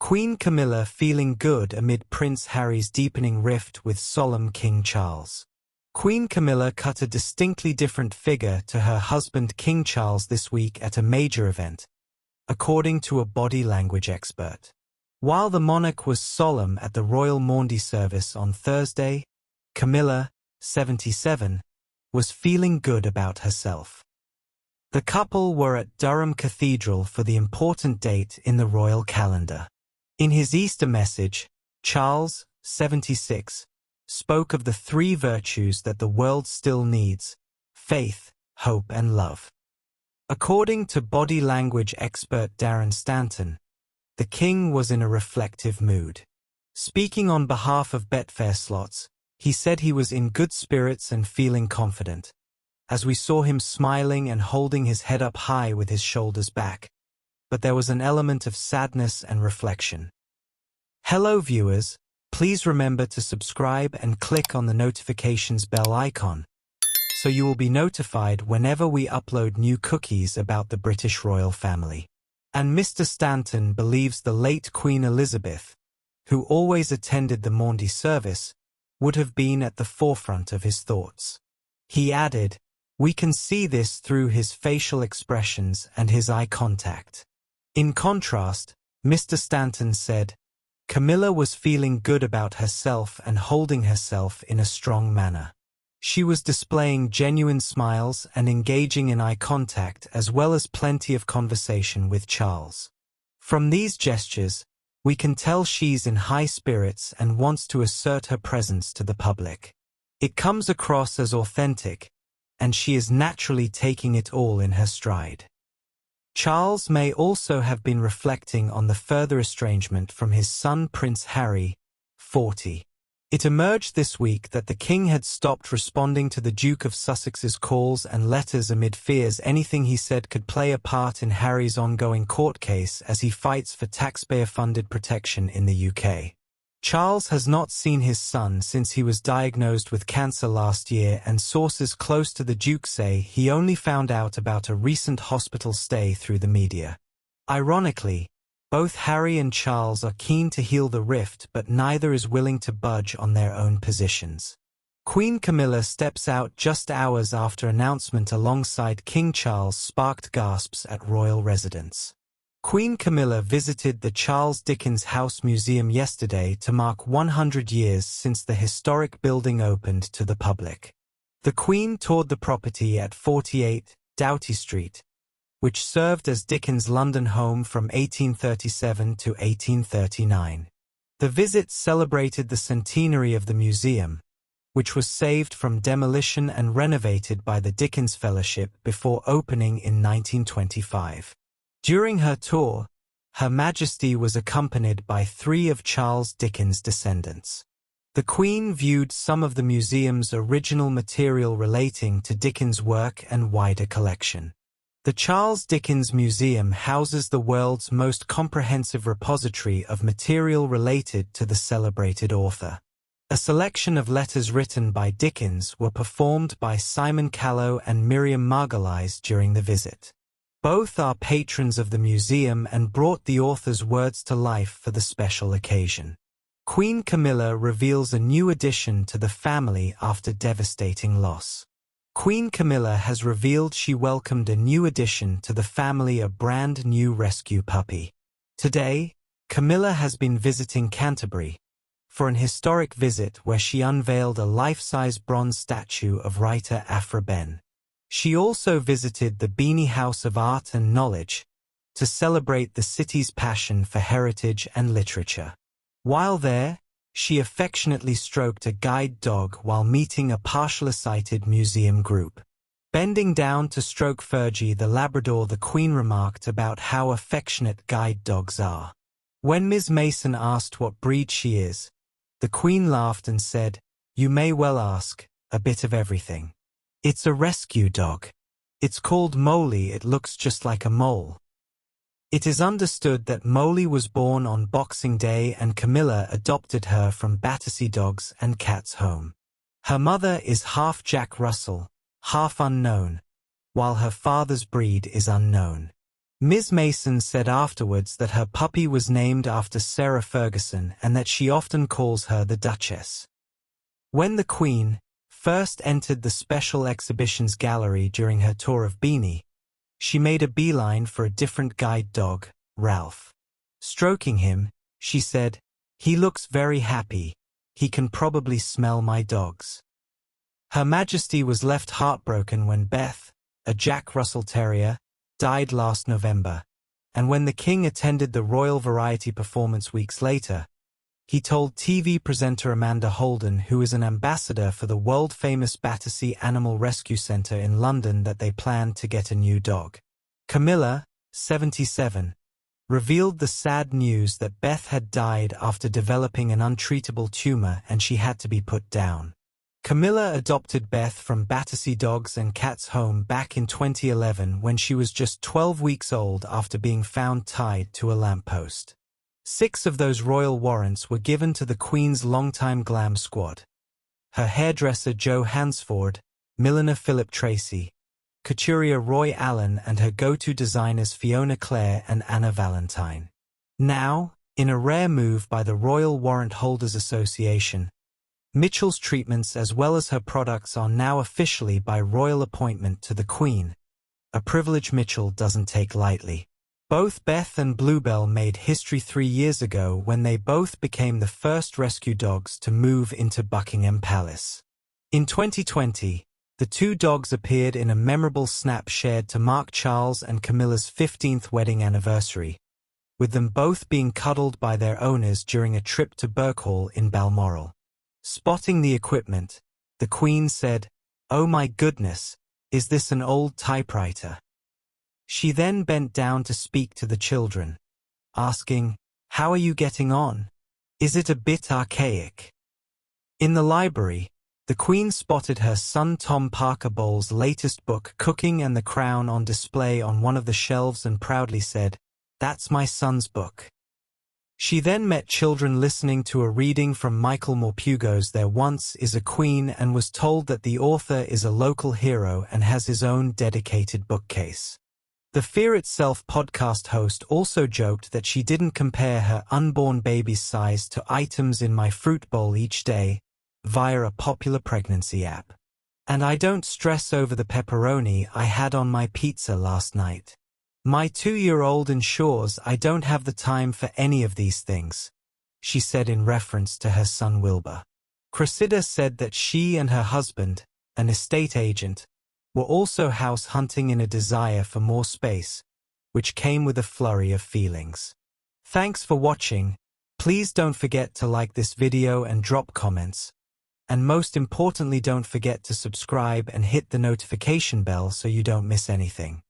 Queen Camilla feeling good amid Prince Harry's deepening rift with solemn King Charles. Queen Camilla cut a distinctly different figure to her husband King Charles this week at a major event, according to a body language expert. While the monarch was solemn at the Royal Maundy service on Thursday, Camilla, 77, was feeling good about herself. The couple were at Durham Cathedral for the important date in the royal calendar. In his Easter message, Charles, 76, spoke of the three virtues that the world still needs: faith, hope and love. According to body language expert Darren Stanton, the king was in a reflective mood. Speaking on behalf of Betfair Slots, he said he was in good spirits and feeling confident, as we saw him smiling and holding his head up high with his shoulders back. But there was an element of sadness and reflection. Hello viewers, please remember to subscribe and click on the notifications bell icon, so you will be notified whenever we upload new cookies about the British royal family. And Mr. Stanton believes the late Queen Elizabeth, who always attended the Maundy service, would have been at the forefront of his thoughts. He added, "We can see this through his facial expressions and his eye contact." In contrast, Mr. Stanton said, Camilla was feeling good about herself and holding herself in a strong manner. She was displaying genuine smiles and engaging in eye contact as well as plenty of conversation with Charles. From these gestures, we can tell she's in high spirits and wants to assert her presence to the public. It comes across as authentic, and she is naturally taking it all in her stride. Charles may also have been reflecting on the further estrangement from his son Prince Harry, 40. It emerged this week that the king had stopped responding to the Duke of Sussex's calls and letters amid fears anything he said could play a part in Harry's ongoing court case as he fights for taxpayer-funded protection in the UK. Charles has not seen his son since he was diagnosed with cancer last year, and sources close to the Duke say he only found out about a recent hospital stay through the media. Ironically, both Harry and Charles are keen to heal the rift, but neither is willing to budge on their own positions. Queen Camilla steps out just hours after announcement alongside King Charles sparked gasps at royal residence. Queen Camilla visited the Charles Dickens House Museum yesterday to mark 100 years since the historic building opened to the public. The Queen toured the property at 48 Doughty Street, which served as Dickens' London home from 1837 to 1839. The visit celebrated the centenary of the museum, which was saved from demolition and renovated by the Dickens Fellowship before opening in 1925. During her tour, Her Majesty was accompanied by three of Charles Dickens' descendants. The Queen viewed some of the museum's original material relating to Dickens' work and wider collection. The Charles Dickens Museum houses the world's most comprehensive repository of material related to the celebrated author. A selection of letters written by Dickens were performed by Simon Callow and Miriam Margolyes during the visit. Both are patrons of the museum and brought the author's words to life for the special occasion. Queen Camilla reveals a new addition to the family after devastating loss. Queen Camilla has revealed she welcomed a new addition to the family, a brand new rescue puppy. Today, Camilla has been visiting Canterbury for an historic visit where she unveiled a life-size bronze statue of writer Aphra Behn. She also visited the Beanie House of Art and Knowledge to celebrate the city's passion for heritage and literature. While there, she affectionately stroked a guide dog while meeting a partially sighted museum group. Bending down to stroke Fergie the Labrador, the Queen remarked about how affectionate guide dogs are. When Ms. Mason asked what breed she is, the Queen laughed and said, "You may well ask, a bit of everything. It's a rescue dog. It's called Molly. It looks just like a mole." It is understood that Molly was born on Boxing Day and Camilla adopted her from Battersea Dogs and Cats Home. Her mother is half Jack Russell, half unknown, while her father's breed is unknown. Ms. Mason said afterwards that her puppy was named after Sarah Ferguson and that she often calls her the Duchess. When the Queen first entered the Special Exhibitions Gallery during her tour of Beanie, she made a beeline for a different guide dog, Ralph. Stroking him, she said, "He looks very happy. He can probably smell my dogs." Her Majesty was left heartbroken when Beth, a Jack Russell Terrier, died last November, and when the King attended the Royal Variety performance weeks later, he told TV presenter Amanda Holden, who is an ambassador for the world-famous Battersea Animal Rescue Centre in London, that they planned to get a new dog. Camilla, 77, revealed the sad news that Beth had died after developing an untreatable tumor and she had to be put down. Camilla adopted Beth from Battersea Dogs and Cats Home back in 2011 when she was just 12 weeks old after being found tied to a lamppost. 6 of those royal warrants were given to the Queen's longtime glam squad: her hairdresser Joe Hansford, milliner Philip Tracy, couturier Roy Allen, and her go-to designers Fiona Clare and Anna Valentine. Now, in a rare move by the Royal Warrant Holders Association, Mitchell's treatments as well as her products are now officially by royal appointment to the Queen, a privilege Mitchell doesn't take lightly. Both Beth and Bluebell made history 3 years ago when they both became the first rescue dogs to move into Buckingham Palace. In 2020, the 2 dogs appeared in a memorable snap shared to mark Charles and Camilla's 15th wedding anniversary, with them both being cuddled by their owners during a trip to Birkhall in Balmoral. Spotting the equipment, the Queen said, "Oh my goodness, is this an old typewriter?" She then bent down to speak to the children, asking, "How are you getting on? Is it a bit archaic?" In the library, the Queen spotted her son Tom Parker Bowles' latest book, Cooking and the Crown, on display on one of the shelves and proudly said, "That's my son's book." She then met children listening to a reading from Michael Morpurgo's There Once Is a Queen and was told that the author is a local hero and has his own dedicated bookcase. The Fear Itself podcast host also joked that she didn't compare her unborn baby's size to items in my fruit bowl each day via a popular pregnancy app. "And I don't stress over the pepperoni I had on my pizza last night. My 2-year-old ensures I don't have the time for any of these things," she said in reference to her son Wilbur. Cressida said that she and her husband, an estate agent, were also house hunting in a desire for more space, which came with a flurry of feelings. Thanks for watching. Please don't forget to like this video and drop comments. And most importantly, don't forget to subscribe and hit the notification bell so you don't miss anything.